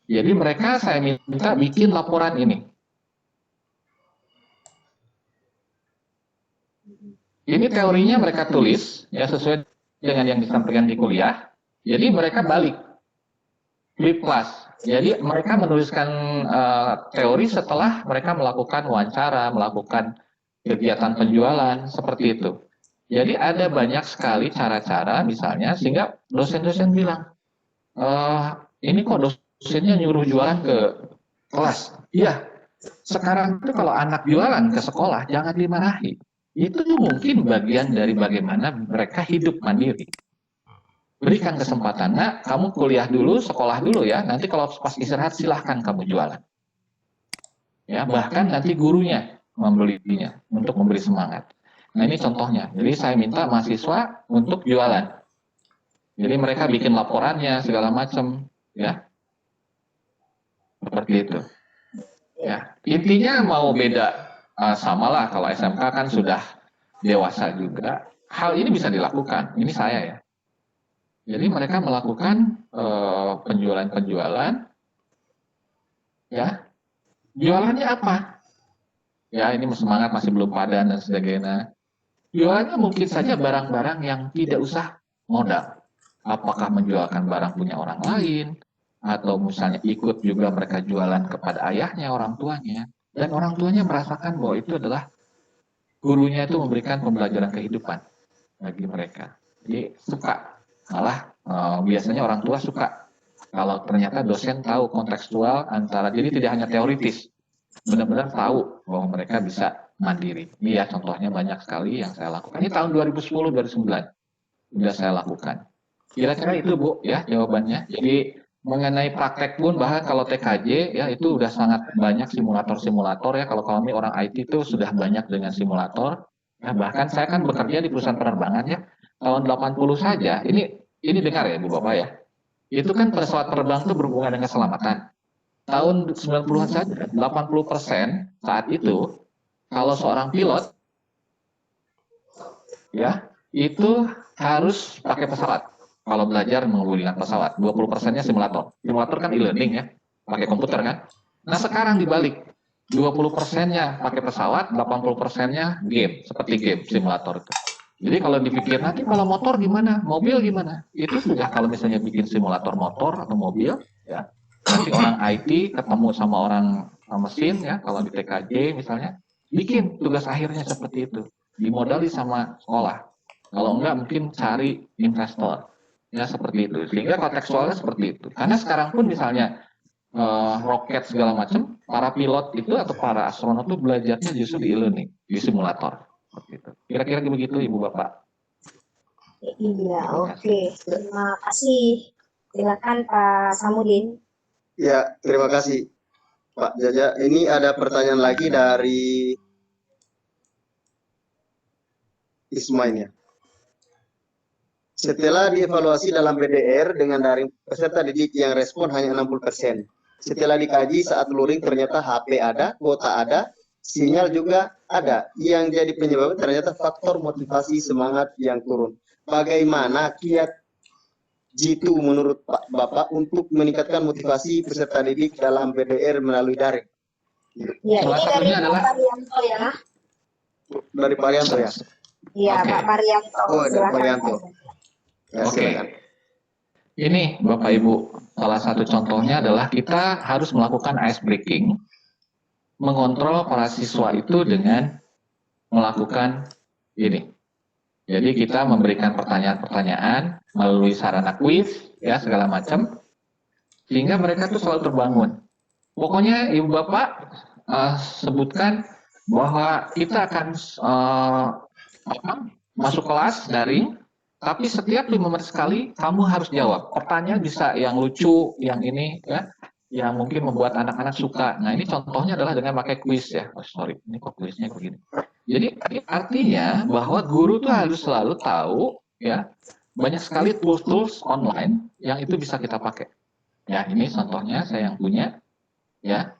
Jadi mereka saya minta bikin laporan ini. Ini teorinya mereka tulis ya sesuai dengan yang disampaikan di kuliah. Jadi mereka balik flip class. Jadi mereka menuliskan teori setelah mereka melakukan wawancara, melakukan kegiatan penjualan seperti itu. Jadi ada banyak sekali cara-cara misalnya sehingga dosen-dosen bilang, ini kok dosennya nyuruh jualan ke kelas. Iya, sekarang itu kalau anak jualan ke sekolah jangan dimarahi. Itu mungkin bagian dari bagaimana mereka hidup mandiri. Berikan kesempatan, nak, kamu kuliah dulu, sekolah dulu ya. Nanti kalau pas istirahat silahkan kamu jualan. Ya, bahkan nanti gurunya membelinya untuk memberi semangat. Nah ini contohnya. Jadi saya minta mahasiswa untuk jualan. Jadi mereka bikin laporannya segala macam, ya. Seperti itu. Ya, intinya mau beda samalah kalau SMK kan sudah dewasa juga. Hal ini bisa dilakukan. Ini saya ya. Jadi mereka melakukan penjualan-penjualan, ya. Jualannya apa? Ya ini semangat masih belum padan dan sebagainya. Jualannya mungkin saja barang-barang yang tidak usah modal. Apakah menjualkan barang punya orang lain, atau misalnya ikut juga mereka jualan kepada ayahnya, orang tuanya, dan orang tuanya merasakan bahwa itu adalah gurunya itu memberikan pembelajaran kehidupan bagi mereka. Jadi suka, malah biasanya orang tua suka kalau ternyata dosen tahu kontekstual antara, jadi tidak hanya teoritis, benar-benar tahu bahwa mereka bisa mandiri. Ini ya contohnya banyak sekali yang saya lakukan. Ini tahun 2010-2009 sudah saya lakukan. Kira-kira itu Bu ya jawabannya. Jadi mengenai praktek pun bahkan kalau TKJ ya itu udah sangat banyak simulator-simulator ya. Kalau kami orang IT itu sudah banyak dengan simulator. Ya, bahkan saya kan bekerja di perusahaan penerbangan ya. Tahun 80 saja. Ini dengar ya Bu Bapak ya. Itu kan pesawat terbang itu berhubungan dengan keselamatan. Tahun 90-an saja 80% saat itu kalau seorang pilot ya itu harus pakai pesawat. Kalau belajar mengemudikan pesawat, 20%-nya simulator. Simulator kan e-learning ya, pakai komputer kan. Nah sekarang dibalik, 20%-nya pakai pesawat, 80%-nya game, seperti game simulator itu. Jadi kalau dipikir nanti kalau motor gimana, mobil gimana? Itu sudah kalau misalnya bikin simulator motor atau mobil, ya nanti orang IT ketemu sama orang mesin ya, kalau di TKJ misalnya, bikin tugas akhirnya seperti itu, dimodali sama sekolah. Kalau enggak mungkin cari investor. Ya seperti itu. Sehingga kontekstualnya seperti itu. Karena sekarang pun misalnya roket segala macam, para pilot itu atau para astronot itu belajarnya justru di e-learning, di simulator. Seperti itu. Kira-kira begitu Ibu Bapak. Iya, oke. Terima kasih. Silakan Pak Samudin. Ya, terima kasih Pak Jaja. Ini ada pertanyaan lagi dari Ismail ya. Setelah dievaluasi dalam PDR dengan daring peserta didik yang respon hanya 60%. Setelah dikaji saat luring ternyata HP ada, kuota ada, sinyal juga ada. Yang jadi penyebabnya ternyata faktor motivasi semangat yang turun. Bagaimana kiat jitu menurut Pak Bapak untuk meningkatkan motivasi peserta didik dalam PDR melalui daring? Ya, ini dari Pak Parianto ya. Dari Parianto ya? Iya, okay. Pak Parianto. Oh, dari Parianto. Ya, Oke. Ini Bapak Ibu, salah satu contohnya adalah kita harus melakukan ice breaking, mengontrol para siswa itu dengan melakukan ini. Jadi kita memberikan pertanyaan-pertanyaan melalui sarana kuis, ya segala macam, sehingga mereka tuh selalu terbangun. Pokoknya Ibu Bapak sebutkan bahwa kita akan masuk kelas daring, tapi setiap 5 menit sekali kamu harus jawab. Pertanyaan bisa yang lucu, yang ini ya, yang mungkin membuat anak-anak suka. Nah ini contohnya adalah dengan pakai kuis ya. Oh sorry, ini kok kuisnya begini. Jadi artinya bahwa guru tuh harus selalu tahu ya banyak sekali tools-tools online yang itu bisa kita pakai. Ya ini contohnya saya yang punya ya.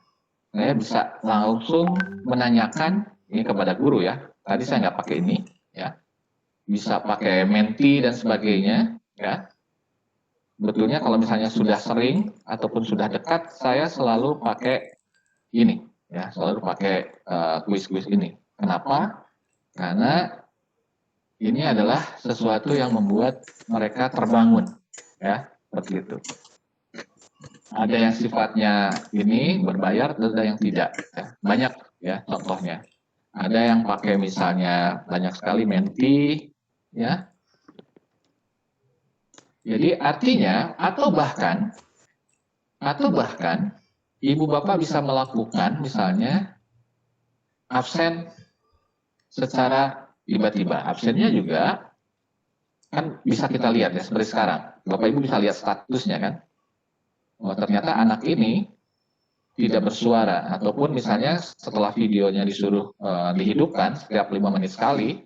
Saya bisa langsung menanyakan ini kepada guru ya. Tadi saya nggak pakai ini ya. Bisa pakai Menti dan sebagainya ya. Sebetulnya kalau misalnya sudah sering ataupun sudah dekat, saya selalu pakai ini, ya, selalu pakai kuis-kuis ini. Kenapa? Karena ini adalah sesuatu yang membuat mereka terbangun, ya, seperti itu. Ada yang sifatnya ini berbayar, ada yang tidak. Ya. Banyak ya contohnya. Ada yang pakai misalnya banyak sekali menti, ya. Jadi artinya atau bahkan ibu bapak bisa melakukan misalnya absen secara tiba-tiba. Absennya juga kan bisa kita lihat ya seperti sekarang. Bapak ibu bisa lihat statusnya kan. Oh, ternyata anak ini tidak bersuara ataupun misalnya setelah videonya disuruh dihidupkan setiap 5 menit sekali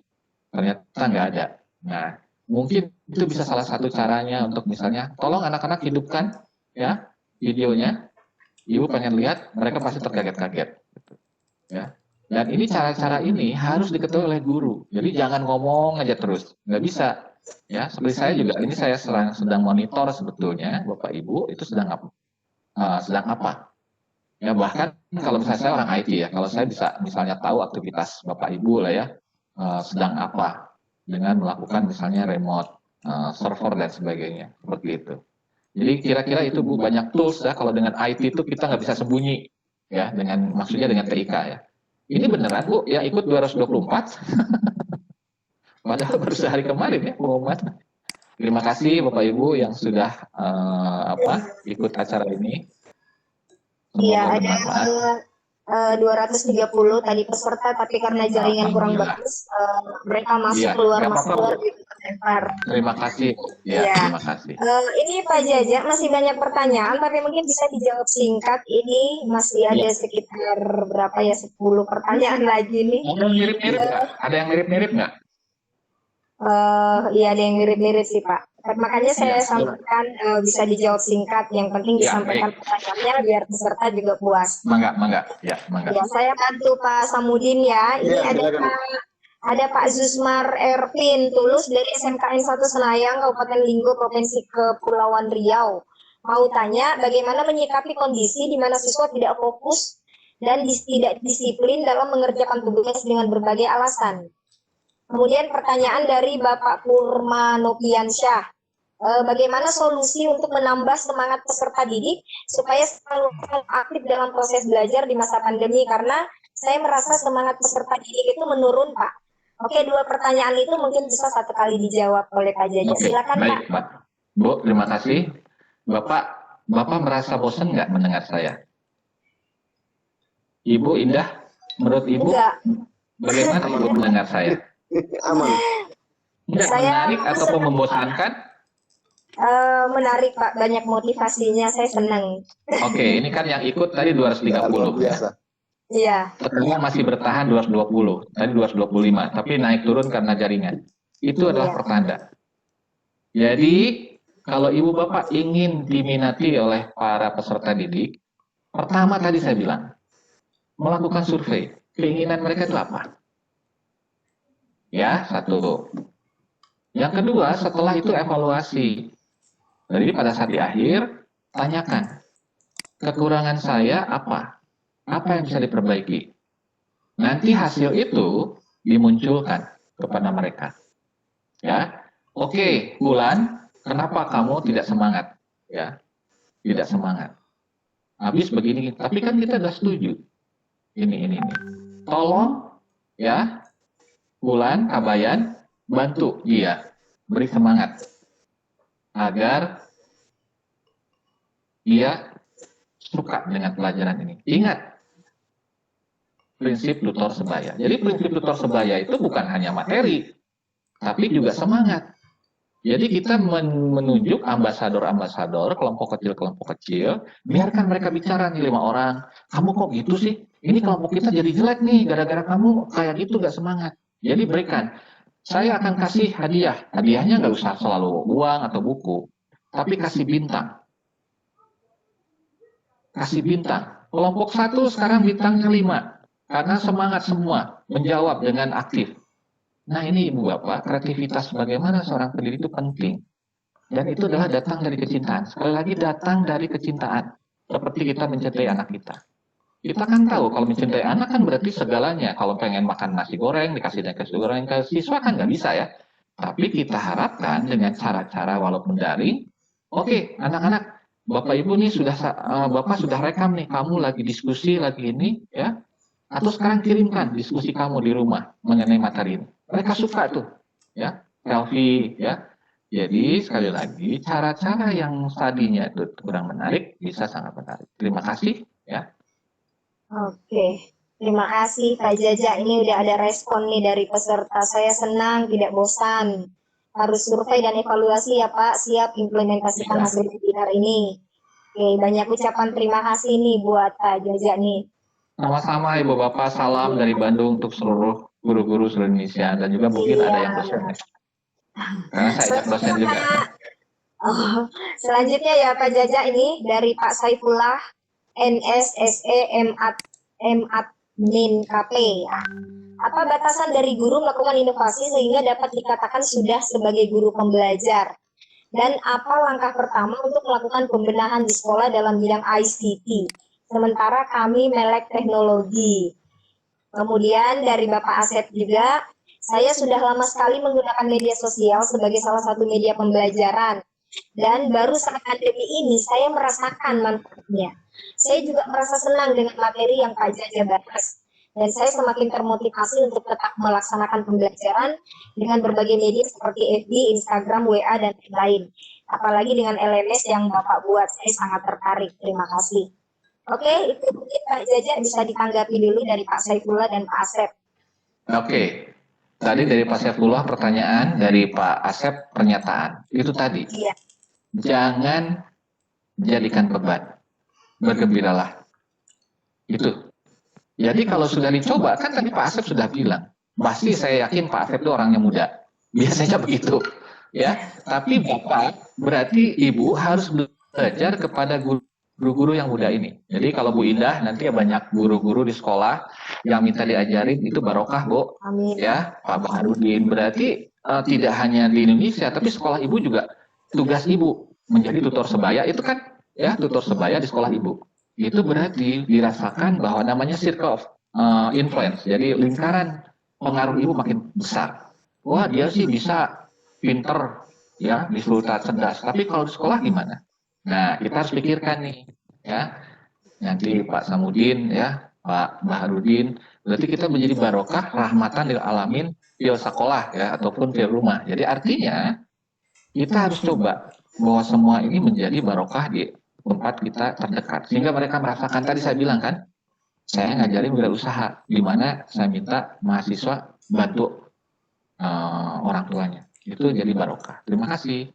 ternyata nggak ada. Nah, mungkin itu bisa salah satu caranya untuk misalnya tolong anak-anak hidupkan ya videonya. Ibu pengen lihat, mereka pasti terkaget-kaget. Ya. Dan ini cara-cara ini harus diketahui oleh guru. Jadi jangan ngomong aja terus, nggak bisa. Ya, seperti saya juga ini saya sedang monitor sebetulnya Bapak Ibu itu sedang apa. Ya bahkan kalau misalnya saya orang IT ya, kalau saya bisa misalnya tahu aktivitas Bapak Ibu lah ya sedang apa dengan melakukan misalnya remote server dan sebagainya seperti itu. Jadi kira-kira itu Bu banyak tools ya kalau dengan IT itu kita nggak bisa sembunyi ya dengan maksudnya dengan TIK ya. Ini beneran Bu ya ikut 224 padahal baru sehari kemarin ya pengumuman. Terima kasih Bapak Ibu yang sudah ikut acara ini. Iya, Semoga ada bermanfaat. 230 tadi peserta, tapi karena jaringan kurang bagus, mereka masuk Iya, keluar nggak masuk apa-apa, keluar Bu. gitu terlempar. Terima kasih. Ya, Iya. terima kasih. Ini Pak Jaja masih banyak pertanyaan, tapi mungkin bisa dijawab singkat. Ini masih ada sekitar berapa ya 10 pertanyaan lagi nih. Ada yang mirip-mirip nggak? Ada yang mirip-mirip nggak? Iya ada yang mirip-mirip sih Pak. Makanya saya sampaikan bisa dijawab singkat. Yang penting disampaikan pertanyaannya biar peserta juga puas. Mangga. Ya, mangga. Ya, saya bantu Pak Samudin ya. Ini ada Pak Zuzmar Erpin Tulus dari SMKN 1 Senayang, Kabupaten Linggo, Provinsi Kepulauan Riau. Mau tanya bagaimana menyikapi kondisi di mana siswa tidak fokus dan tidak disiplin dalam mengerjakan tugas dengan berbagai alasan. Kemudian pertanyaan dari Bapak Purma Nopiansyah. Bagaimana solusi untuk menambah semangat peserta didik supaya selalu aktif dalam proses belajar di masa pandemi, karena saya merasa semangat peserta didik itu menurun Pak. Oke, 2 pertanyaan itu mungkin bisa satu kali dijawab oleh Pak Jaja. Silakan baik, Pak. Bu, terima kasih. Bapak merasa bosan nggak mendengar saya? Ibu Indah, menurut Ibu enggak. Bagaimana Ibu mendengar saya? Aman. Enggak menarik ataupun membosankan? Menarik Pak, banyak motivasinya, saya senang. Oke, ini kan yang ikut tadi 230 biasa. Iya. Sekarang masih bertahan 220, tadi 225, tapi naik turun karena jaringan. Itu adalah pertanda. Jadi, kalau Ibu Bapak ingin diminati oleh para peserta didik, pertama tadi saya bilang, melakukan survei. Keinginan mereka itu apa? Ya, satu. Yang kedua, setelah itu evaluasi. Jadi pada saat di akhir, tanyakan, kekurangan saya apa? Apa yang bisa diperbaiki? Nanti hasil itu dimunculkan kepada mereka. Ya, oke, Bulan, kenapa kamu tidak semangat? Ya, tidak semangat. Habis begini, tapi kan kita sudah setuju. Ini. Tolong, ya, Bulan, Kabayan, bantu dia, beri semangat agar dia suka dengan pelajaran ini. Ingat, prinsip tutor sebaya. Jadi prinsip tutor sebaya itu bukan hanya materi, tapi juga semangat. Jadi kita menunjuk ambasador-ambasador, kelompok kecil, biarkan mereka bicara nih 5 orang. Kamu kok gitu sih? Ini kelompok kita jadi jelek nih, gara-gara kamu kayak gitu gak semangat. Jadi berikan. Saya akan kasih hadiah. Hadiahnya nggak usah selalu uang atau buku, tapi kasih bintang. Kasih bintang. Kelompok 1 sekarang bintangnya 5. Karena semangat semua menjawab dengan aktif. Nah ini Ibu Bapak, kreativitas bagaimana seorang pendidik itu penting. Dan itu adalah datang dari kecintaan. Sekali lagi datang dari kecintaan. Seperti kita mencintai anak kita. Kita kan tahu kalau mencintai anak kan berarti segalanya. Kalau pengen makan nasi goreng, dikasih nasi goreng ke siswa kan nggak bisa ya. Tapi kita harapkan dengan cara-cara walaupun daring, oke, anak-anak, Bapak Ibu nih Bapak sudah rekam nih, kamu lagi diskusi lagi ini ya. Atau sekarang kirimkan diskusi kamu di rumah mengenai materi ini. Mereka suka tuh, ya, selfie, ya. Jadi sekali lagi cara-cara yang tadinya itu kurang menarik bisa sangat menarik. Terima kasih, ya. Oke, terima kasih Pak Jaja. Ini udah ada respon nih dari peserta. Saya senang, tidak bosan. Harus survei dan evaluasi ya Pak. Siap implementasikan Iya. hasil webinar ini. Oke, banyak ucapan terima kasih nih buat Pak Jaja nih. Sama-sama Ibu Bapak, salam dari Bandung untuk seluruh guru-guru seluruh Indonesia dan juga mungkin ada yang dosen ya. Karena saya dosen juga. Oh, selanjutnya ya Pak Jaja ini dari Pak Saifullah NSSE Admin KP. Apa batasan dari guru melakukan inovasi sehingga dapat dikatakan sudah sebagai guru pembelajar? Dan apa langkah pertama untuk melakukan pembenahan di sekolah dalam bidang ICT? Sementara kami melek teknologi. Kemudian dari Bapak Asep juga, saya sudah lama sekali menggunakan media sosial sebagai salah satu media pembelajaran. Dan baru saat pandemi ini saya merasakan manfaatnya. Saya juga merasa senang dengan materi yang Pak Jaja bahas. Dan saya semakin termotivasi untuk tetap melaksanakan pembelajaran dengan berbagai media seperti FB, Instagram, WA, dan lain-lain. Apalagi dengan LMS yang Bapak buat, saya sangat tertarik. Terima kasih. Oke, itu mungkin Pak Jaja bisa ditanggapi dulu dari Pak Saifullah dan Pak Asep. Oke. Tadi dari Pak Saifullah pertanyaan, dari Pak Asep pernyataan. Itu tadi. Iya. Jangan jadikan beban. Bergembiralah. Itu. Jadi kalau sudah dicoba, kan tadi Pak Asep sudah bilang, pasti saya yakin Pak Asep itu orangnya muda. Biasanya begitu. Ya, tapi Bapak berarti Ibu harus belajar kepada guru-guru yang muda ini. Jadi kalau Bu Indah nanti ya banyak guru-guru di sekolah yang minta diajarin, itu barokah, Bu. Amin. Ya, Pak Baharudin. Berarti tidak hanya di Indonesia, tapi sekolah Ibu juga tugas Ibu menjadi tutor sebaya itu kan ya, tutor sebaya di sekolah Ibu. Itu berarti dirasakan bahwa namanya circle of influence. Jadi lingkaran pengaruh Ibu makin besar. Wah, dia sih bisa pinter ya, disuruh cerdas. Tapi kalau di sekolah gimana? Nah, kita harus pikirkan nih ya. Nanti Pak Samudin ya, Pak Baharudin, berarti kita menjadi barokah rahmatan lil alamin fil sekolah ya, ataupun fil rumah. Jadi artinya kita harus coba bahwa semua ini menjadi barokah di tempat kita terdekat, sehingga mereka merasakan, tadi saya bilang kan, saya ngajarin wirausaha, di mana saya minta mahasiswa bantu orang tuanya. Itu jadi barokah. Terima kasih.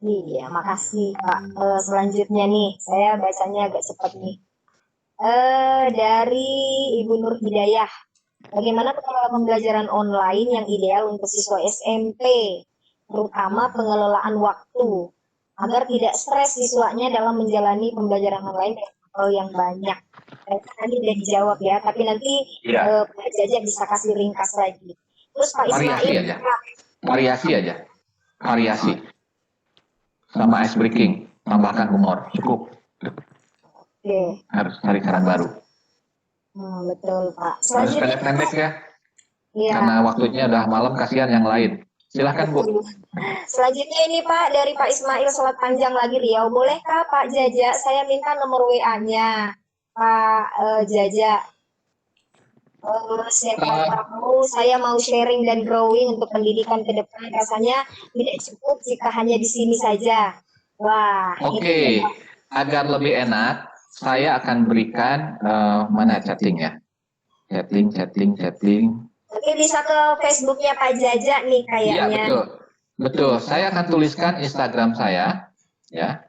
Iya, makasih Pak. Selanjutnya nih, saya bacanya agak cepat nih. Dari Ibu Nur Hidayah, bagaimana pengelola pembelajaran online yang ideal untuk siswa SMP, terutama pengelolaan waktu, agar tidak stres siswanya dalam menjalani pembelajaran online dengan waktu yang banyak. Tadi udah dijawab ya, tapi nanti Pak Jaja bisa kasih ringkas lagi. Terus Pak Ismail, variasi aja, variasi, sama ice breaking, tambahkan humor, cukup. Oke. Harus cari cara baru. Betul Pak. Harus pendek-pendek ya. Iya. Karena waktunya udah malam, kasihan yang lain. Silahkan Bu. Selanjutnya ini Pak, dari Pak Ismail Selat Panjang lagi Riau. Bolehkah Pak Jaja, saya minta nomor WA-nya Pak Jaja. Siapa tahu saya mau sharing dan growing untuk pendidikan ke depan. Rasanya tidak cukup jika hanya di sini saja. Wah. Oke. Agar lebih enak, saya akan berikan mana chatting ya. Chatting. Oke, bisa ke Facebooknya Pak Jaja nih kayaknya. Iya, betul. Saya akan tuliskan Instagram saya, ya.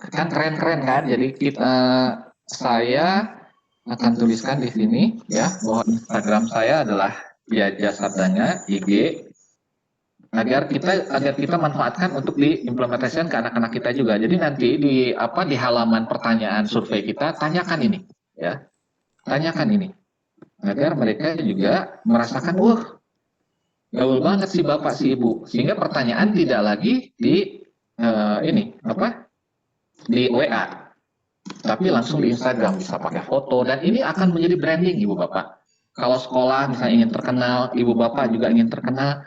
Kan keren-keren kan? Jadi saya akan tuliskan di sini, ya, bahwa Instagram saya adalah Jaja Sardanya IG, agar kita manfaatkan untuk diimplementasikan ke anak-anak kita juga. Jadi nanti di halaman pertanyaan survei kita, tanyakan ini, ya. Tanyakan ini. Agar mereka juga merasakan, gaul banget si bapak si ibu, sehingga pertanyaan tidak lagi di ini apa di WA, tapi langsung di Instagram, bisa pakai foto, dan ini akan menjadi branding ibu bapak. Kalau sekolah misalnya ingin terkenal, ibu bapak juga ingin terkenal,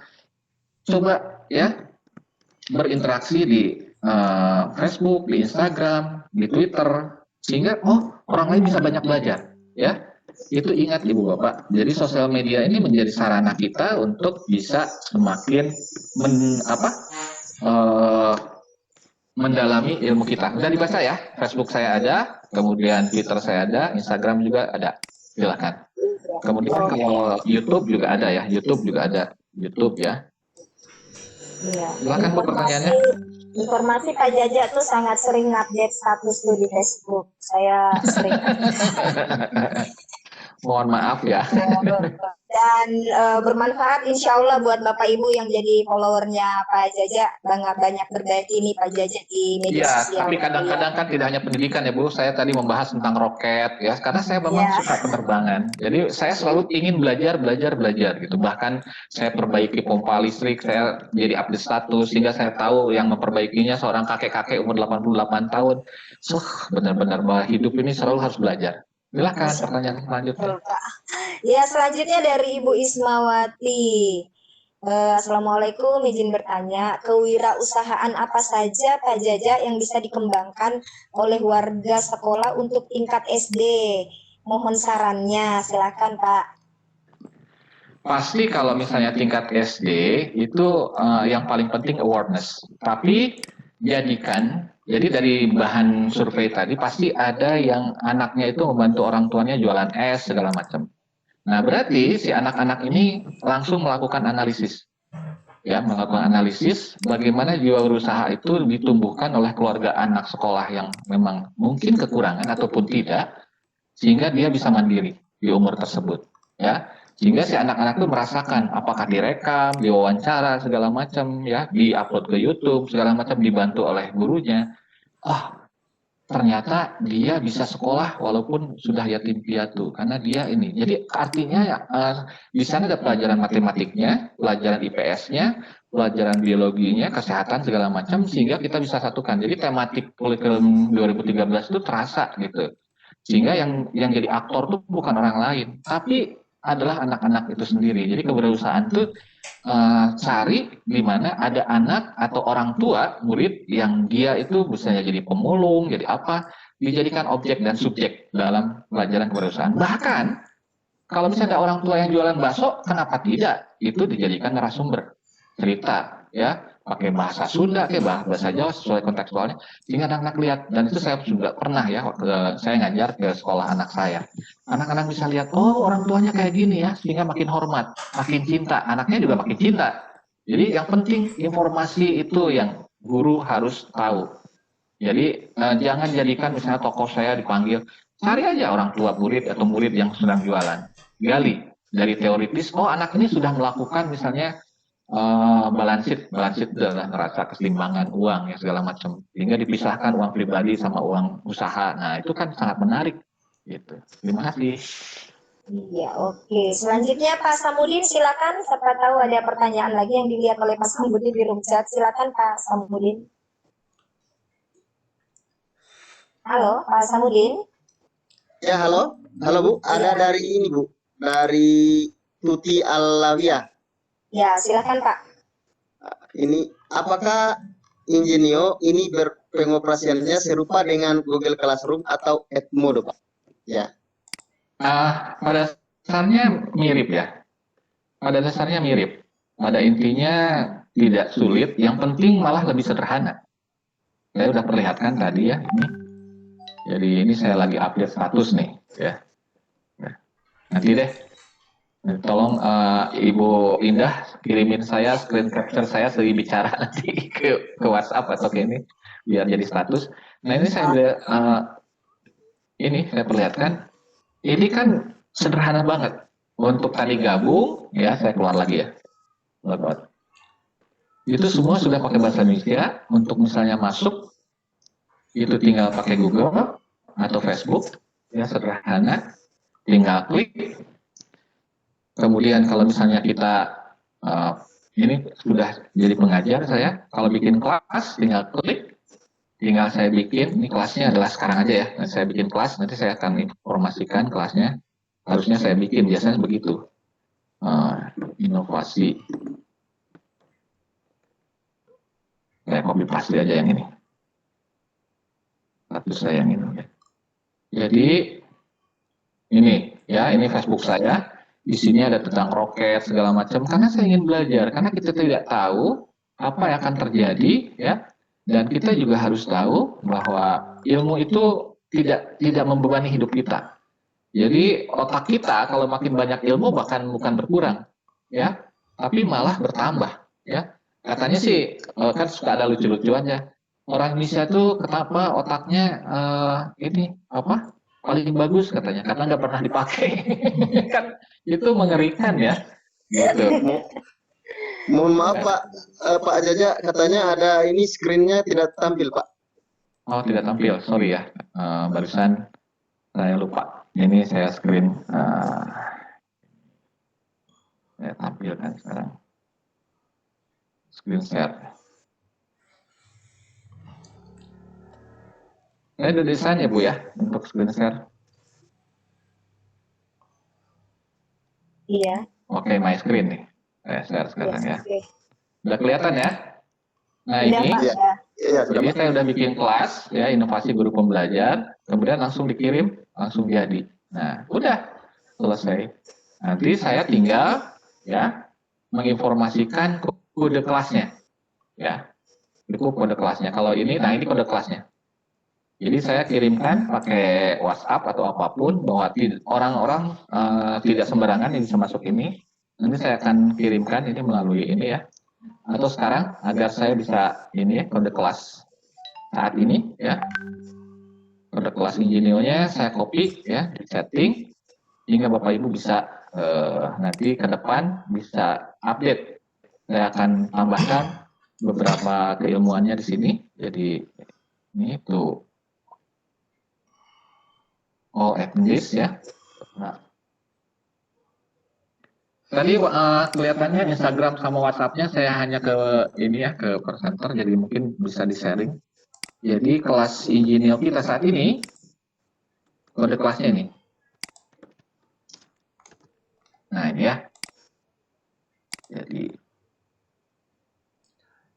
coba ya berinteraksi di Facebook, di Instagram, di Twitter, sehingga orang lain bisa banyak belajar, ya. Itu ingat ibu bapak. Jadi sosial media ini menjadi sarana kita untuk bisa semakin mendalami ilmu kita. Udah dibaca ya, Facebook saya ada, kemudian Twitter saya ada, Instagram juga ada. Silakan. Kemudian kalau YouTube juga ada ya, YouTube juga ada, YouTube ya. Iya. Silakan Bu pertanyaannya. Informasi Pak Jaja tuh sangat sering update status tuh di Facebook. Saya sering. Mohon maaf ya. Dan bermanfaat insya Allah buat Bapak Ibu yang jadi followernya Pak Jaja. Banyak berbagi nih Pak Jaja di media Iya, sosial. tapi kadang-kadang kan tidak hanya pendidikan ya Bu. Saya tadi membahas tentang roket ya, karena saya memang suka penerbangan. Jadi saya selalu ingin belajar gitu. Bahkan saya perbaiki pompa listrik, saya jadi update status sehingga saya tahu yang memperbaikinya seorang kakek-kakek umur 88 tahun. Benar-benar bahwa hidup ini selalu harus belajar. Silakan pertanyaan selanjutnya. Ya, selanjutnya dari Ibu Ismawati. Assalamualaikum, izin bertanya, kewirausahaan apa saja Pak Jaja yang bisa dikembangkan oleh warga sekolah untuk tingkat SD? Mohon sarannya, silakan Pak. Pasti kalau misalnya tingkat SD itu yang paling penting awareness. Tapi jadi dari bahan survei tadi pasti ada yang anaknya itu membantu orang tuanya jualan es segala macam. Nah, berarti si anak-anak ini langsung melakukan analisis. Ya, melakukan analisis bagaimana jiwa berusaha itu ditumbuhkan oleh keluarga anak sekolah yang memang mungkin kekurangan ataupun tidak, sehingga dia bisa mandiri di umur tersebut. Ya, sehingga si anak-anak itu merasakan apakah direkam, diwawancara segala macam, ya, diupload ke YouTube segala macam, dibantu oleh gurunya. Ternyata dia bisa sekolah walaupun sudah yatim piatu karena dia ini. Jadi artinya ya di sana ada pelajaran matematiknya, pelajaran IPS-nya, pelajaran biologinya, kesehatan segala macam sehingga kita bisa satukan. Jadi tematik kurikulum 2013 itu terasa gitu. Sehingga yang jadi aktor itu bukan orang lain, tapi adalah anak-anak itu sendiri. Jadi kewirausahaan itu cari di mana ada anak atau orang tua murid yang dia itu misalnya jadi pemulung, jadi apa, dijadikan objek dan subjek dalam pelajaran kewirausahaan. Bahkan kalau misalnya ada orang tua yang jualan bakso, kenapa tidak? Itu dijadikan narasumber cerita, ya, pakai bahasa Sunda, kayak bahasa Jawa sesuai kontekstualnya, sehingga anak-anak lihat. Dan itu saya juga pernah ya, saya ngajar ke sekolah anak saya. Anak-anak bisa lihat, orang tuanya kayak gini ya, sehingga makin hormat, makin cinta, anaknya juga makin cinta. Jadi yang penting informasi itu yang guru harus tahu. Jadi jangan jadikan misalnya tokoh saya dipanggil, cari aja orang tua murid atau murid yang sedang jualan. Gali dari teoritis, anak ini sudah melakukan misalnya balance sheet adalah neraca keseimbangan uang ya segala macam, sehingga dipisahkan uang pribadi sama uang usaha. Nah itu kan sangat menarik gitu. Terima kasih. Iya, oke. Selanjutnya Pak Samudin, silakan. Siapa tahu ada pertanyaan lagi yang dilihat oleh Pak Samudin di room chat. Silakan Pak Samudin. Halo, Pak Samudin. Ya, halo Bu. Ada dari ini Bu, dari Tuti Alawiyah. Ya, silakan Pak. Ini apakah Ingenio ini pengoperasiannya serupa dengan Google Classroom atau Edmodo, Pak? Ya. Pada dasarnya mirip ya. Pada dasarnya mirip. Pada intinya tidak sulit. Yang penting malah lebih sederhana. Saya sudah perlihatkan tadi ya ini. Jadi ini saya lagi update status nih ya. Nanti deh. Tolong Ibu Indah kirimin saya screen capture saya seri bicara nanti ke WhatsApp atau ke ini biar jadi status. Nah ini saya perlihatkan. Ini kan sederhana banget. Untuk tadi gabung ya saya keluar lagi ya. Itu semua sudah pakai bahasa Indonesia. Untuk misalnya masuk itu tinggal pakai Google atau Facebook ya sederhana. Tinggal klik. Kemudian kalau misalnya kita Eh, ini sudah jadi pengajar saya. Kalau bikin kelas, tinggal klik, tinggal saya bikin. Ini kelasnya adalah sekarang aja ya. Nah, saya bikin kelas, nanti saya akan informasikan kelasnya. Harusnya saya bikin, biasanya begitu. Inovasi. Saya copy paste aja yang ini. Status saya yang ini. Ya. Jadi ini ya, ini Facebook saya. Di sini ada tentang roket segala macam. Karena saya ingin belajar. Karena kita tidak tahu apa yang akan terjadi, ya. Dan kita juga harus tahu bahwa ilmu itu tidak membebani hidup kita. Jadi otak kita kalau makin banyak ilmu bahkan bukan berkurang, ya, tapi malah bertambah, ya. Katanya sih kan suka ada lucu-lucuannya. Orang Indonesia tuh kenapa otaknya ini apa? Paling bagus katanya karena nggak pernah dipakai. Kan itu mengerikan ya. Gitu. Mohon maaf Pak, Pak Jaja katanya ada ini screen-nya tidak tampil Pak. Oh tidak tampil, sorry ya. Barusan saya lupa. Ini saya screen. Saya tampilkan sekarang. Screen share. Ini ada desain ya Bu ya untuk screen share. Iya. Oke, my screen nih. Saya share sekarang ya. Oke. Udah kelihatan ya? Nah Udah, ini, Pak, Iya. udah. Iya, sudah jadi Pak. saya udah bikin kelas ya inovasi guru pembelajar, kemudian langsung dikirim, langsung jadi. Nah, udah selesai. Nanti saya tinggal ya menginformasikan kode kelasnya, ya. Itu kode kelasnya. Kalau ini, nah ini kode kelasnya. Jadi saya kirimkan pakai WhatsApp atau apapun bahwa orang-orang tidak sembarangan yang bisa masuk ini. Nanti saya akan kirimkan ini melalui ini ya. Atau sekarang agar saya bisa ini ya kode kelas saat ini ya. Kode kelas Ingenio-nya saya copy ya di setting hingga Bapak Ibu bisa nanti ke depan bisa update. Saya akan tambahkan beberapa keilmuannya di sini. Jadi ini tuh. Oh, English ya. Nah. Tadi kelihatannya Instagram sama WhatsApp-nya saya hanya ke ini ya ke presenter, jadi mungkin bisa di-sharing. Jadi kelas Ingenio kita saat ini kode kelasnya ini. Nah ini ya.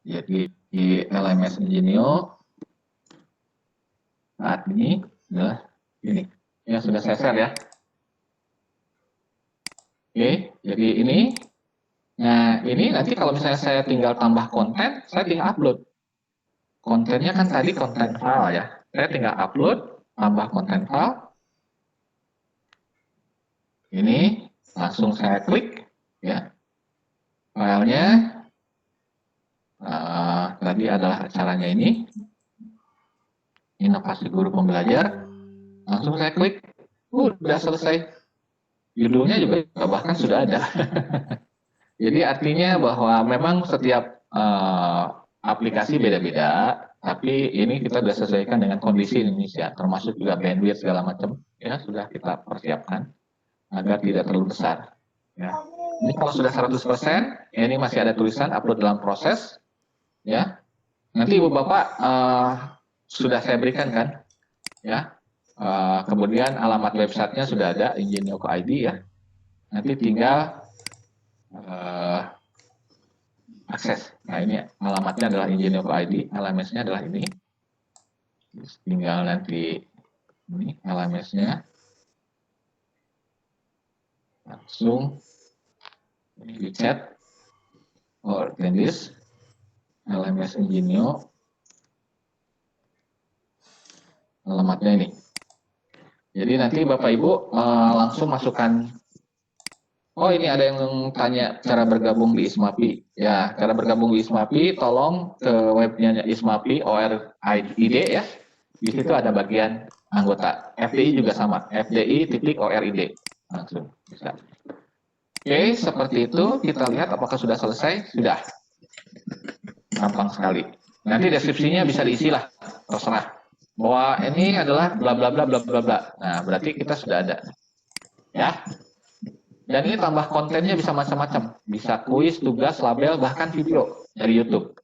Jadi di LMS Ingenio saat ini adalah ini. Ya sudah saya share ya. Oke, jadi ini. Nah, ini nanti kalau misalnya saya tinggal tambah konten, saya tinggal upload. Kontennya kan tadi konten file ya. Saya tinggal upload, tambah konten file. Ini langsung saya klik ya. Filenya tadi adalah acaranya ini. Inovasi guru pembelajar. Langsung saya klik. Udah selesai. Judulnya juga bahkan sudah ada. Jadi artinya bahwa memang setiap aplikasi beda-beda, tapi ini kita sudah sesuaikan dengan kondisi Indonesia, termasuk juga bandwidth segala macam, ya sudah kita persiapkan agar tidak terlalu besar. Ya. Ini kalau sudah 100%, ya ini masih ada tulisan upload dalam proses, ya. Nanti Ibu Bapak sudah saya berikan kan, ya. Kemudian alamat websitenya sudah ada, Ingenio.id ya. Nanti tinggal akses. Nah ini alamatnya adalah Ingenio.id, LMS-nya adalah ini. Tinggal nanti ini LMS-nya. Langsung ini di chat. Oh, this LMS Ingenio. Alamatnya ini. Jadi nanti Bapak Ibu langsung masukkan. Oh ini ada yang tanya cara bergabung di ISMAPI. Ya, cara bergabung di ISMAPI, tolong ke webnya ISMAPI ORID ya. Di situ ada bagian anggota. FDI juga sama, FDI.ORID. Langsung bisa. Oke, seperti itu. Kita lihat apakah sudah selesai. Sudah. Gampang sekali. Nanti deskripsinya bisa diisi lah, terserah. Bahwa ini adalah bla bla bla bla bla bla. Nah, berarti kita sudah ada. Ya. Dan ini tambah kontennya bisa macam-macam. Bisa kuis, tugas, label, bahkan video dari YouTube.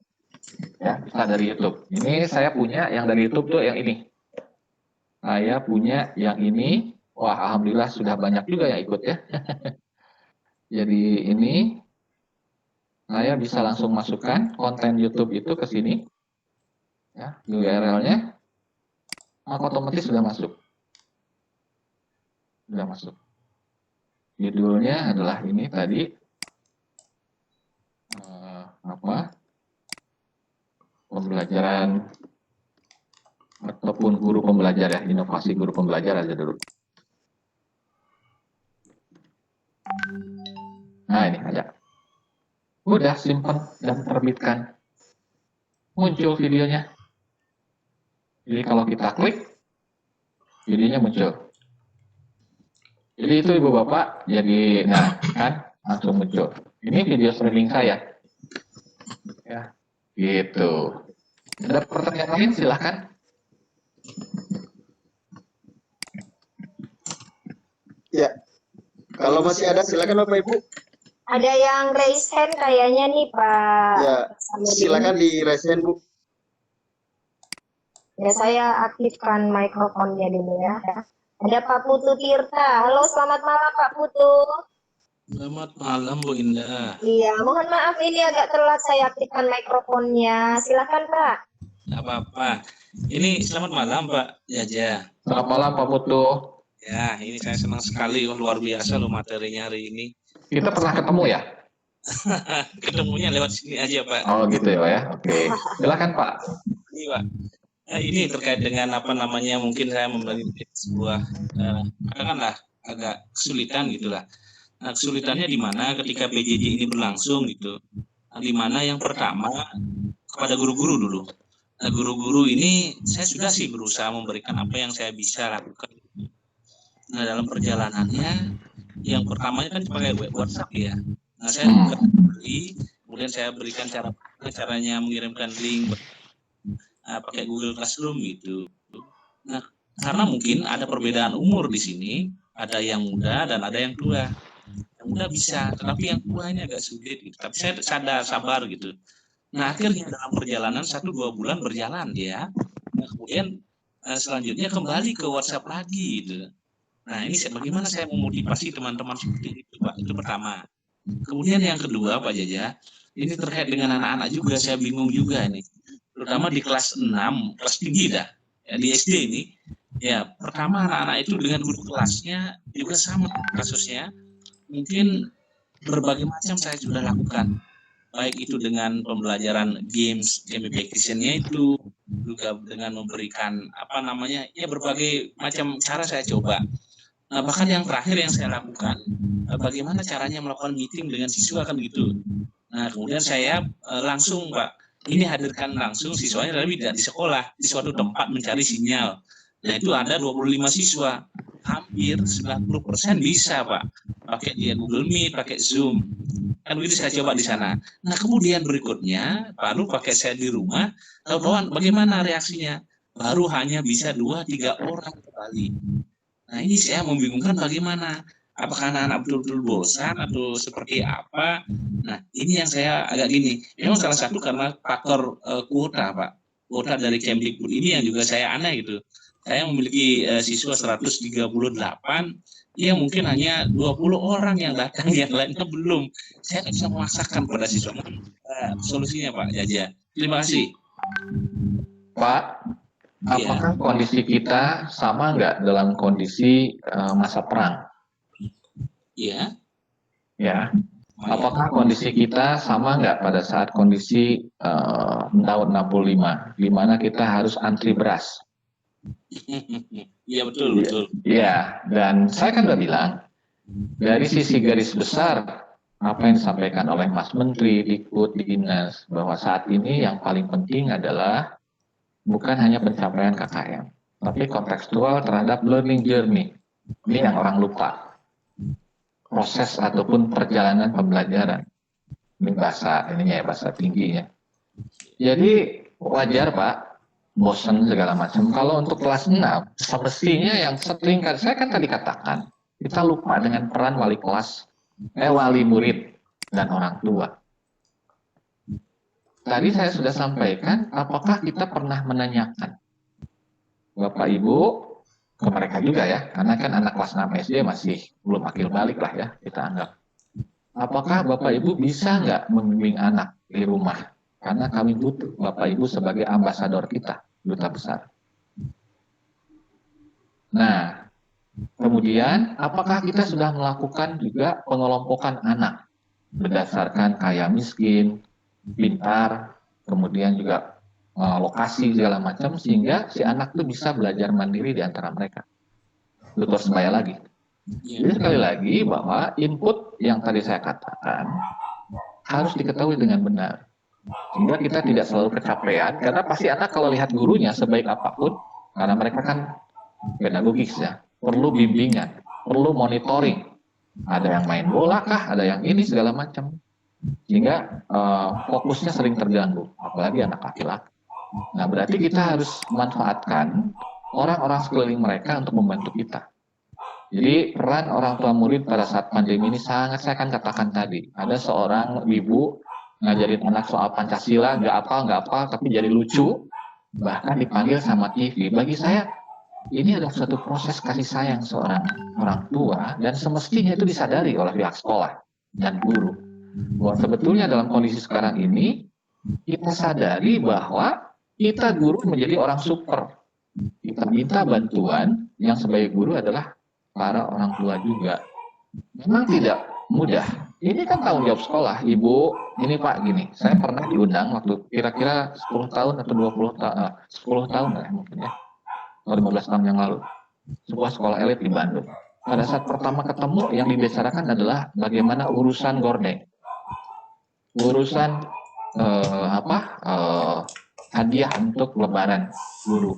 Ya, bisa dari YouTube. Ini saya punya yang dari YouTube tuh yang ini. Saya punya yang ini. Wah, alhamdulillah sudah banyak juga yang ikut ya. Jadi ini saya bisa langsung masukkan konten YouTube itu ke sini. Ya, URL-nya. Maka otomatis sudah masuk. Sudah masuk. Judulnya adalah ini tadi. Pembelajaran ataupun guru pembelajar ya, inovasi guru pembelajar aja dulu. Nah ini aja. Udah simpan dan terbitkan. Muncul videonya. Jadi kalau kita klik, videonya muncul. Jadi itu ibu bapak, jadi nah kan langsung muncul. Ini video streaming saya. Ya, gitu. Ada pertanyaan lain silahkan. Ya, kalau masih ada silakan Bapak Ibu. Ada yang raise hand kayaknya nih Pak. Ya, Samudin. silakan di raise hand Bu. Ya saya aktifkan mikrofonnya dulu ya. Ada Pak Putu Tirta. Halo, selamat malam Pak Putu. Selamat malam Bu Indah. Iya, mohon maaf ini agak telat saya aktifkan mikrofonnya. Silakan Pak. Nggak apa-apa. Ini selamat malam Pak Jaja. Selamat malam Pak Putu. Ya, ini saya senang sekali. Luar biasa loh materinya hari ini. Kita pernah ketemu ya? Ketemunya lewat sini aja Pak. Oh gitu ya Pak ya. Oke. Silakan Pak. Ini Pak. Ini terkait dengan apa namanya, mungkin saya memiliki sebuah katakanlah agak kesulitan gitulah. Nah, kesulitannya di mana ketika PJJ ini berlangsung gitu. Nah, di mana yang pertama kepada guru-guru dulu. Nah, guru-guru ini saya sudah sih berusaha memberikan apa yang saya bisa lakukan. Nah, dalam perjalanannya yang pertamanya kan pakai web WhatsApp ya. Nah, saya buka sendiri, kemudian saya berikan caranya mengirimkan link pakai Google Classroom gitu. Nah, karena mungkin ada perbedaan umur di sini, ada yang muda dan ada yang tua. Yang muda bisa, tetapi yang tua ini agak sulit gitu. Tapi saya sadar, sabar gitu. Nah, akhirnya dalam perjalanan 1-2 bulan berjalan dia. Nah, kemudian selanjutnya kembali ke WhatsApp lagi gitu. Nah, ini bagaimana saya memotivasi teman-teman seperti itu, Pak. Itu pertama. Kemudian yang kedua, Pak Jaja, ini terkait dengan anak-anak juga, saya bingung juga ini. Terutama di kelas 6, kelas tinggi dah. Ya, di SD ini, ya pertama anak-anak itu dengan guru kelasnya juga sama kasusnya. Mungkin berbagai macam saya sudah lakukan. Baik itu dengan pembelajaran games, gamification-nya itu, juga dengan memberikan apa namanya, ya berbagai macam cara saya coba. Nah, bahkan yang terakhir yang saya lakukan, bagaimana caranya melakukan meeting dengan siswa kan gitu. Nah, kemudian saya langsung Pak, ini hadirkan langsung siswanya tapi tidak di sekolah, di suatu tempat mencari sinyal. Nah, itu ada 25 siswa, hampir 90% bisa Pak, pakai dia Google Meet, pakai Zoom. Kan begitu saya coba di sana. Nah, kemudian berikutnya, baru pakai saya di rumah, tahu-tahuan bagaimana reaksinya? Baru hanya bisa 2-3 orang kembali. Nah, ini saya membingungkan bagaimana. Apakah anak-anak betul-betul bosan atau seperti apa? Nah, ini yang saya agak gini. Memang salah satu karena faktor kuota, Pak. Kuota dari Kemdikbud ini yang juga saya aneh gitu. Saya memiliki siswa 138, ya mungkin hanya 20 orang yang datang, yang lainnya belum. Saya tidak bisa memaksakan pada siswa. Solusinya Pak Jaja. Terima kasih. Pak, apakah kondisi kita sama nggak dalam kondisi masa perang? Iya. Ya. Apakah kondisi kita sama nggak pada saat kondisi tahun 65, di mana kita harus antri beras? Iya betul, betul. Iya, dan saya kan udah bilang, dari sisi garis besar, apa yang disampaikan oleh Mas Menteri, Dikbud, Dinas, bahwa saat ini yang paling penting adalah bukan hanya pencapaian KKM, tapi kontekstual terhadap learning journey. Ini yang orang lupa. Proses ataupun perjalanan pembelajaran. Ini bahasa ininya ya, bahasa tingginya. Jadi wajar Pak, bosan segala macam. Kalau untuk kelas 6, semestinya yang sering saya kan tadi katakan, kita lupa dengan peran wali kelas wali murid dan orang tua. Tadi saya sudah sampaikan, apakah kita pernah menanyakan Bapak Ibu ke mereka juga ya, karena kan anak kelas 6 SD masih belum akil balik lah ya, kita anggap. Apakah Bapak Ibu bisa nggak membimbing anak di rumah? Karena kami butuh Bapak Ibu sebagai ambasador kita, duta besar. Nah, kemudian apakah kita sudah melakukan juga pengelompokan anak berdasarkan kaya miskin, pintar, kemudian juga lokasi segala macam, sehingga si anak itu bisa belajar mandiri di antara mereka. Betul sebaya lagi. Jadi sekali lagi bahwa input yang tadi saya katakan harus diketahui dengan benar. Sehingga kita tidak selalu kecapean, karena pasti anak kalau lihat gurunya sebaik apapun, karena mereka kan pedagogis ya, perlu bimbingan, perlu monitoring. Ada yang main bola kah, ada yang ini segala macam. Sehingga fokusnya sering terganggu, apalagi anak laki-laki. Nah, berarti kita harus manfaatkan orang-orang sekeliling mereka untuk membantu kita. Jadi peran orang tua murid pada saat pandemi ini sangat, saya akan katakan tadi, ada seorang ibu ngajarin anak soal Pancasila, nggak apa, tapi jadi lucu, bahkan dipanggil sama TV. Bagi saya, ini adalah suatu proses kasih sayang seorang orang tua, dan semestinya itu disadari oleh pihak sekolah dan guru. Bahwa sebetulnya dalam kondisi sekarang ini, kita sadari bahwa kita guru menjadi orang super. Kita minta bantuan yang sebagai guru adalah para orang tua juga. Memang tidak mudah. Ini kan tanggung jawab sekolah. Ibu, ini Pak gini, saya pernah diundang waktu kira-kira 10 tahun atau 20 tahun, 10 tahun lah mungkin ya, atau 15 tahun yang lalu. Sebuah sekolah elit di Bandung. Pada saat pertama ketemu, yang dibicarakan adalah bagaimana urusan gordeng. Urusan hadiah untuk lebaran guru.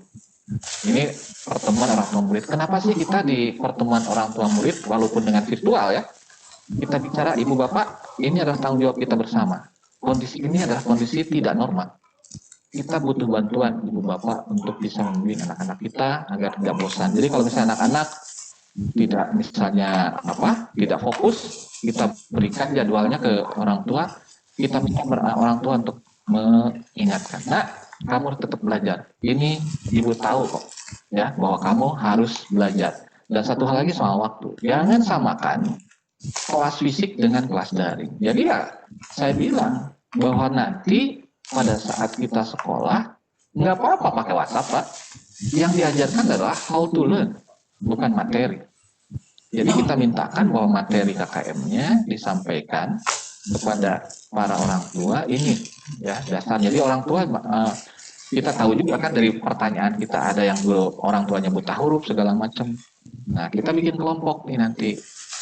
Ini pertemuan orang tua murid. Kenapa sih kita di pertemuan orang tua murid, walaupun dengan virtual ya, kita bicara ibu bapak, ini adalah tanggung jawab kita bersama. Kondisi ini adalah kondisi tidak normal. Kita butuh bantuan ibu bapak untuk bisa membimbing anak-anak kita agar tidak bosan. Jadi kalau misalnya anak-anak tidak tidak fokus, kita berikan jadwalnya ke orang tua, kita minta orang tua untuk mengingatkan. Nah, kamu tetap belajar. Ini ibu tahu kok, ya, bahwa kamu harus belajar. Dan satu hal lagi soal waktu, jangan samakan kelas fisik dengan kelas daring. Jadi ya, saya bilang bahwa nanti pada saat kita sekolah, nggak apa-apa pakai WhatsApp, Pak. Yang diajarkan adalah how to learn, bukan materi. Jadi kita mintakan bahwa materi KKM-nya disampaikan kepada para orang tua ini ya dasarnya. Jadi orang tua kita tahu juga kan dari pertanyaan kita, ada yang orang tuanya buta huruf segala macam. Nah, kita bikin kelompok nih nanti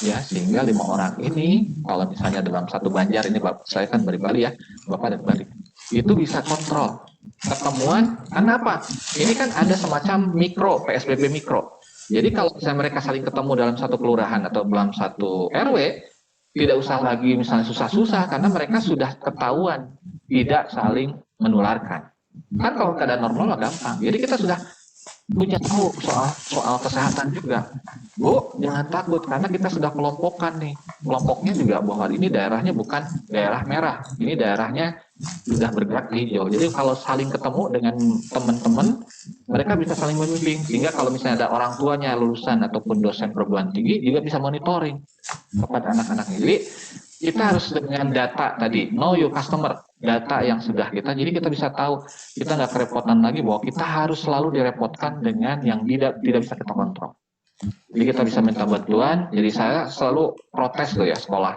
ya, sehingga 5 orang ini kalau misalnya dalam satu Banjar, ini saya kan dari Bali ya, Bapak dari Bali, itu bisa kontrol ketemuan. Kenapa? Ini kan ada semacam mikro, PSBB mikro. Jadi kalau misalnya mereka saling ketemu dalam satu kelurahan atau dalam satu RW, tidak usah lagi misalnya susah-susah, karena mereka sudah ketahuan tidak saling menularkan. Kan kalau keadaan normal gampang. Jadi kita sudah punya tahu soal kesehatan juga. Bu, jangan takut karena kita sudah kelompokkan nih. Kelompoknya juga bahwa ini daerahnya bukan daerah merah. Ini daerahnya sudah bergerak hijau. Jadi kalau saling ketemu dengan teman-teman, mereka bisa saling membimbing. Sehingga kalau misalnya ada orang tuanya lulusan ataupun dosen perguruan tinggi juga bisa monitoring kepada anak-anaknya. Jadi kita harus dengan data tadi, know your customer, data yang sudah kita, jadi kita bisa tahu, kita nggak kerepotan lagi bahwa kita harus selalu direpotkan dengan yang tidak bisa kita kontrol. Jadi kita bisa minta bantuan. Jadi saya selalu protes tuh ya sekolah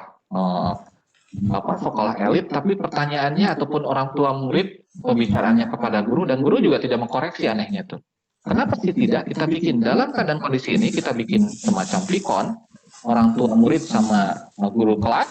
sekolah elit, tapi pertanyaannya ataupun orang tua murid pembicaraannya kepada guru, dan guru juga tidak mengkoreksi, anehnya tuh. Kenapa sih tidak kita bikin dalam keadaan kondisi ini, kita bikin semacam pikon orang tua murid sama guru kelas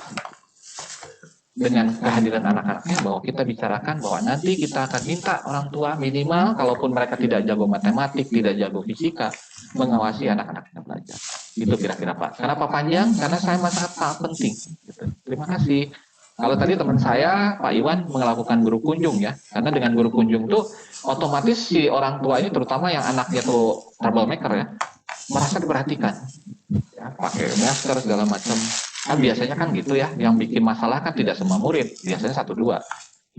dengan kehadiran anak-anaknya, bahwa kita bicarakan bahwa nanti kita akan minta orang tua minimal, kalaupun mereka tidak jago matematik, tidak jago fisika, mengawasi anak-anaknya belajar. Itu kira-kira Pak. Kenapa panjang? Karena saya sangat penting. Gitu. Terima kasih. Kalau tadi teman saya Pak Iwan melakukan guru kunjung ya, karena dengan guru kunjung tuh otomatis si orang tua ini, terutama yang anaknya tuh troublemaker ya, merasa diperhatikan. Ya, pakai masker segala macam. Kan biasanya kan gitu ya, yang bikin masalah kan tidak semua murid, biasanya 1-2.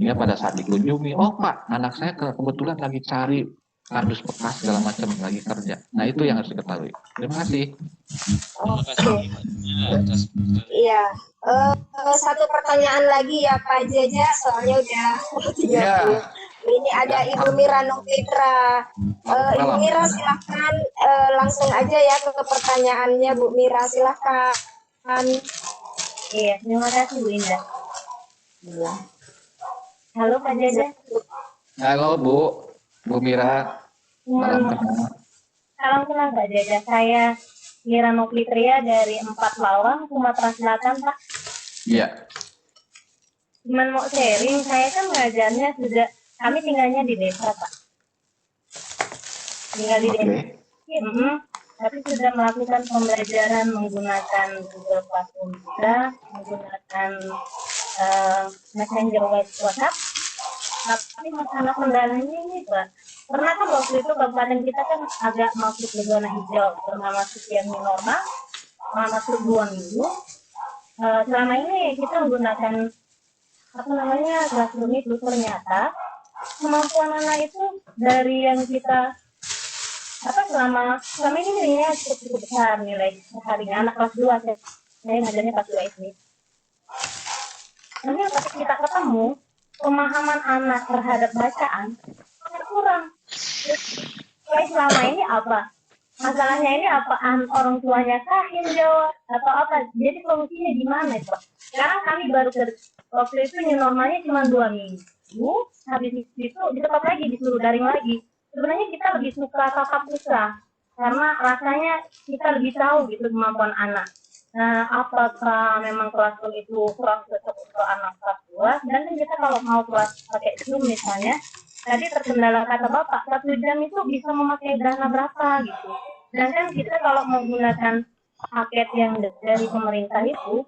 Ini pada saat dikunjungi, oh Pak, anak saya kebetulan lagi cari kardus bekas segala macam, lagi kerja. Nah itu yang harus diketahui. Terima kasih. Terima kasih Pak Jaja atas Iya. Satu pertanyaan lagi ya Pak Jaja, soalnya udah 30. Ya, Ini ada Ibu Mira Novitra. Ibu malam. Mira silahkan langsung aja ya ke pertanyaannya Bu Mira, silahkan. Iya, terima kasih Bu Indah. Halo Pak Jaja. Halo Bu Mira. Salam kenal. Salam kenal Pak Jaja. Saya Mira Novitria dari 4 Lawang, Sumatera Selatan Pak. Iya. Cuman mau sharing, saya kan ngajarnya sudah, kami tinggalnya di desa Pak. Tinggal di desa. Tapi sudah melakukan pembelajaran menggunakan Google Classroom juga, menggunakan Messenger WhatsApp. Tapi masalah kendalanya ini Pak, pernah kan waktu itu kabupaten kita kan agak masuk ke zona hijau, pernah masuk yang new normal, pernah masuk 2 minggu. Selama ini kita menggunakan Classroom itu, ternyata kemampuan anak itu dari yang kita selama ini nilainya cukup besar, nilai harinya anak kelas 2, saya ngajarnya kelas 2 SD. Tapi ketika kita ketemu, pemahaman anak terhadap bacaan sangat kurang. Selama ini apa? Masalahnya ini apa? Orang tuanya kahin jawab atau apa? Jadi solusinya gimana itu? Sekarang kami baru waktu itu new normalnya cuma 2 minggu, habis itu ditetap lagi, disuruh daring lagi. Sebenarnya kita lebih suka tatap muka karena rasanya kita lebih tahu gitu kemampuan anak. Nah, apakah memang Classroom itu kurang cocok untuk anak kelas 2? Dan kita kalau mau kelas pakai Zoom misalnya, tadi terkendala kata Bapak, 1 jam itu bisa memakai dana berapa gitu. Dan kan kita kalau menggunakan paket yang dari pemerintah itu,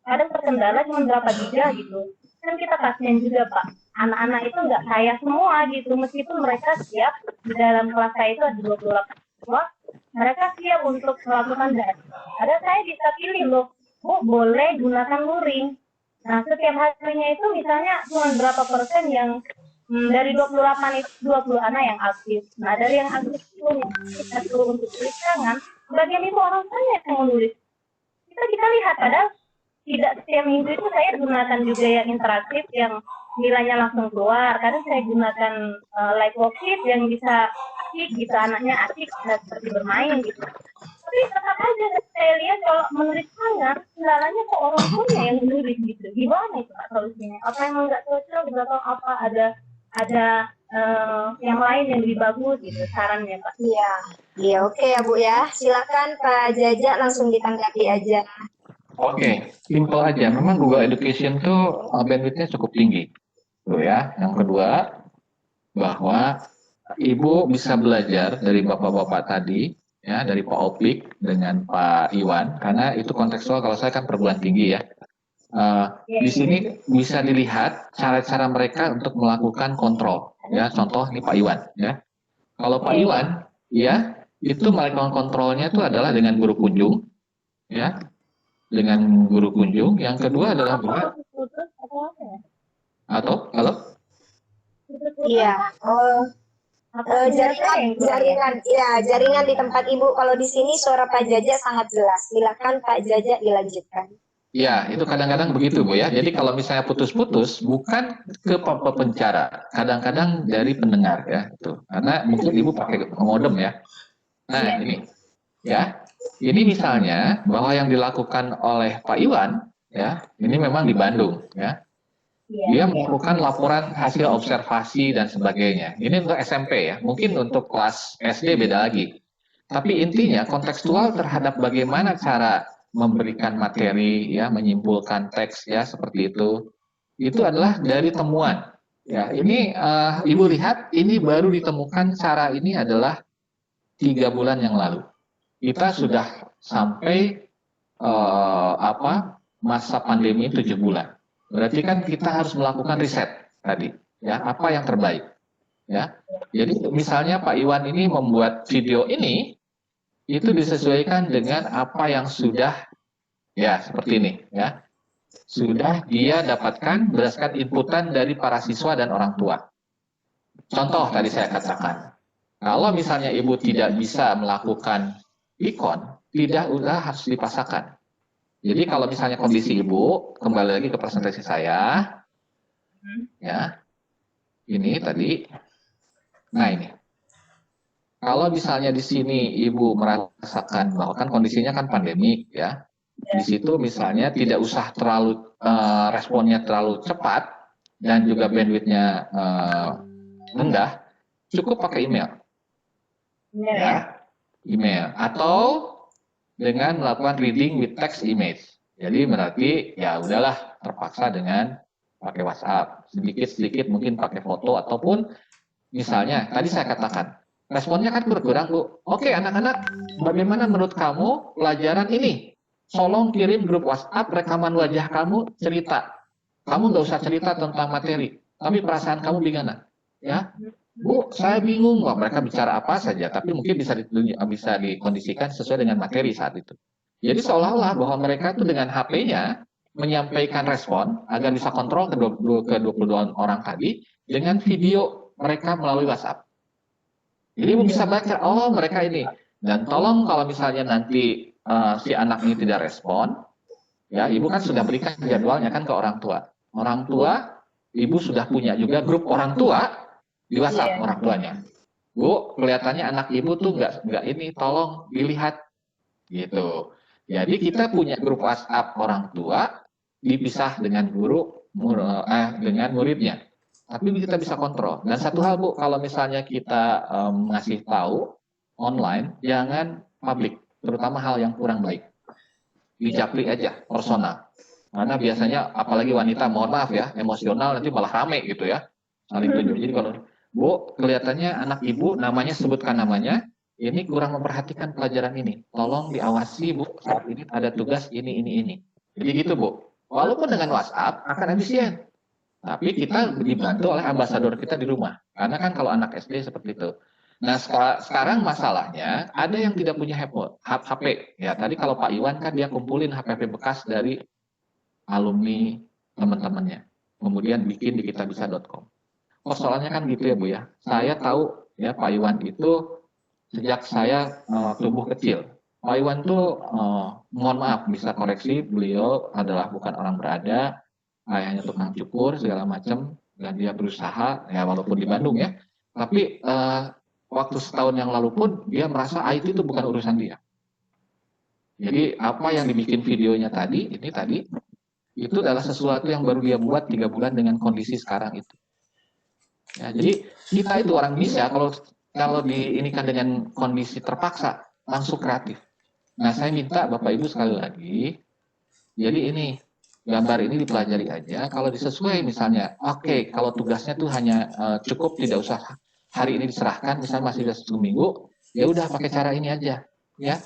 kadang terkendala cuma berapa giga gitu. Kan kita kasihan juga Pak, anak-anak itu nggak kaya semua gitu, meskipun mereka siap di dalam kelas saya itu ada 28 siswa, mereka siap untuk melakukan daring. Ada saya bisa pilih loh, Bu boleh gunakan luring. Nah setiap harinya itu misalnya cuma berapa persen yang dari 28 itu 20 anak yang aktif. Nah dari yang aktif itu kita suruh untuk tulis tangan, bagian itu orang saya yang menulis. Kita lihat padahal tidak setiap minggu itu saya gunakan juga yang interaktif yang nilainya langsung keluar. Kadang saya gunakan live worksheet yang bisa asik gitu, anaknya asik seperti bermain gitu. Tapi tetap aja saya lihat kalau menulis tangan, kendalanya kok orang tuanya yang menulis gitu. Gimana itu Pak solusinya? Apa emang nggak cocok atau apa ada yang lain yang lebih bagus gitu sarannya Pak? Iya oke ya Bu ya. Silakan Pak Jaja langsung ditanggapi aja. Oke, simple aja. Memang Google Education tuh bandwidth-nya cukup tinggi. Tuh ya. Yang kedua, bahwa Ibu bisa belajar dari Bapak-Bapak tadi, ya, dari Pak Opik dengan Pak Iwan, karena itu kontekstual kalau saya kan perguruan tinggi ya. Di sini bisa dilihat cara-cara mereka untuk melakukan kontrol. Ya, contoh ini Pak Iwan. Ya, kalau Pak Iwan, ya, itu melakukan kontrolnya itu adalah dengan guru kunjung, ya. Dengan guru kunjung. Yang kedua adalah atau kalau jaringan di tempat Ibu. Kalau di sini suara Pak Jaja sangat jelas. Silakan Pak Jaja dilanjutkan. Ya, itu kadang-kadang begitu Bu ya. Jadi kalau misalnya putus-putus bukan ke pembicara, kadang-kadang dari pendengar ya, itu. Karena mungkin Ibu pakai modem ya. Nah, ini ya. Ini misalnya bahwa yang dilakukan oleh Pak Iwan, ya, ini memang di Bandung, ya. Dia melakukan laporan hasil observasi dan sebagainya. Ini untuk SMP ya, mungkin untuk kelas SD beda lagi. Tapi intinya kontekstual terhadap bagaimana cara memberikan materi, ya, menyimpulkan teks, ya, seperti itu adalah dari temuan. Ya, ini Ibu lihat, ini baru ditemukan cara ini adalah 3 bulan yang lalu. Kita sudah sampai masa pandemi 7 bulan. Berarti kan kita harus melakukan riset tadi, ya, apa yang terbaik, ya. Jadi misalnya Pak Iwan ini membuat video ini, itu disesuaikan dengan apa yang sudah Ya, seperti ini ya. Sudah dia dapatkan berdasarkan inputan dari para siswa dan orang tua. Contoh tadi saya katakan, kalau misalnya ibu tidak bisa melakukan ikon, tidak usah harus dipaksakan. Jadi kalau misalnya kondisi ibu, kembali lagi ke presentasi saya, ya, ini tadi. Nah ini, kalau misalnya di sini ibu merasakan bahwa kan kondisinya kan pandemik ya, di situ misalnya tidak usah terlalu responnya terlalu cepat dan juga bandwidthnya rendah, cukup pakai email. Benar ya? Ya, email atau dengan melakukan reading with text image. Jadi berarti ya udahlah terpaksa dengan pakai WhatsApp, sedikit-sedikit mungkin pakai foto ataupun misalnya tadi saya katakan responnya kan berkurang Bu. Oke anak-anak, bagaimana menurut kamu pelajaran ini? Tolong kirim grup WhatsApp rekaman wajah kamu cerita. Kamu nggak usah cerita tentang materi, tapi perasaan kamu gimana? Ya, Bu, saya bingung. Wah, mereka bicara apa saja, tapi mungkin bisa dikondisikan sesuai dengan materi saat itu. Jadi seolah-olah bahwa mereka itu dengan HP-nya menyampaikan respon agar bisa kontrol ke 22 orang tadi dengan video mereka melalui WhatsApp. Jadi ibu bisa baca, oh mereka ini. Dan tolong kalau misalnya nanti si anak ini tidak respon, ya ibu kan sudah berikan jadwalnya kan ke orang tua. Orang tua, ibu sudah punya juga grup orang tua di WhatsApp orang tuanya. Bu, kelihatannya anak ibu tuh nggak ini, tolong dilihat gitu. Jadi kita punya grup WhatsApp orang tua dipisah dengan dengan muridnya. Tapi kita bisa kontrol. Dan satu hal Bu, kalau misalnya kita ngasih tahu online, jangan publik, terutama hal yang kurang baik. Dijapri aja, personal. Karena biasanya apalagi wanita, mohon maaf ya, emosional nanti malah rame gitu ya. Saling tunjuk. Jadi kalau Bu, kelihatannya anak ibu namanya sebutkan namanya, ini kurang memperhatikan pelajaran ini. Tolong diawasi Bu, saat ini ada tugas ini. Jadi gitu Bu. Walaupun dengan WhatsApp akan efisien. Tapi kita dibantu oleh ambasador kita di rumah. Karena kan kalau anak SD seperti itu. Nah sekarang masalahnya ada yang tidak punya HP. Ya tadi kalau Pak Iwan kan dia kumpulin HP bekas dari alumni teman-temannya. Kemudian bikin di kitabisa.com. Persoalannya kan gitu ya Bu ya. Saya tahu ya Pak Iwan itu sejak saya tumbuh kecil. Pak Iwan tuh mohon maaf bisa koreksi, beliau adalah bukan orang berada, ayahnya tukang cukur segala macam dan dia berusaha ya walaupun di Bandung ya. Tapi waktu setahun yang lalu pun dia merasa IT itu bukan urusan dia. Jadi apa yang dibikin videonya tadi, itu adalah sesuatu yang baru dia buat 3 bulan dengan kondisi sekarang itu. Ya, jadi kita itu orang Indonesia kalau diinikan dengan kondisi terpaksa langsung kreatif. Nah saya minta Bapak Ibu sekali lagi, jadi ini gambar ini dipelajari aja. Kalau disesuai misalnya, oke, kalau tugasnya tuh hanya cukup tidak usah hari ini diserahkan, misalnya masih ada 1 minggu, ya udah pakai cara ini aja, ya.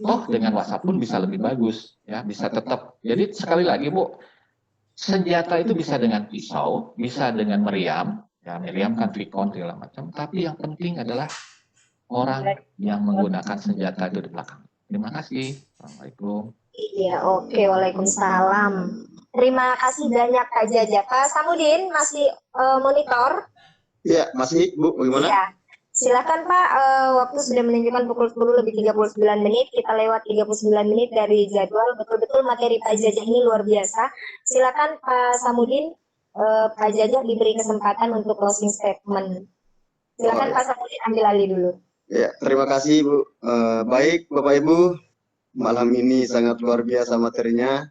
Oh dengan WhatsApp pun bisa lebih bagus, ya bisa tetap. Jadi sekali lagi Bu, senjata itu bisa dengan pisau, bisa dengan meriam. Ya, meriam kan Vicon segala macam, tapi yang penting adalah orang yang menggunakan senjata itu di belakang. Terima kasih. Assalamualaikum. Iya, oke. Waalaikumsalam. Terima kasih banyak Kak Jaja. Pak Samudin masih monitor? Iya, masih Bu, bagaimana? Ya. Silakan Pak, waktu sudah menunjukkan pukul 10 lebih 39 menit, kita lewat 39 menit dari jadwal. Betul-betul materi Pak Jaja ini luar biasa. Silakan Pak Samudin, Pak Jaja diberi kesempatan untuk closing statement. Silakan Pak Samudin ambil alih dulu. Ya, terima kasih Bu. Baik Bapak Ibu, malam ini sangat luar biasa materinya.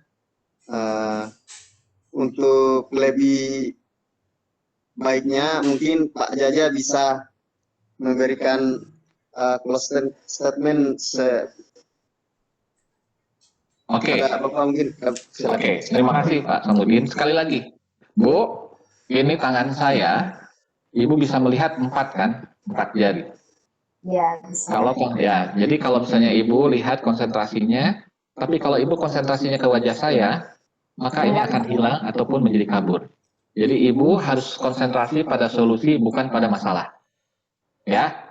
Untuk lebih baiknya mungkin Pak Jaja bisa memberikan closing statement. Oke. Bapak mungkin. Oke, terima kasih Pak Samudin. Sekali lagi, Bu, ini tangan saya, Ibu bisa melihat 4 kan, 4 jari. Ya, Jadi kalau misalnya Ibu lihat konsentrasinya, tapi kalau Ibu konsentrasinya ke wajah saya, maka ini akan hilang ataupun menjadi kabur. Jadi Ibu harus konsentrasi pada solusi bukan pada masalah. Ya.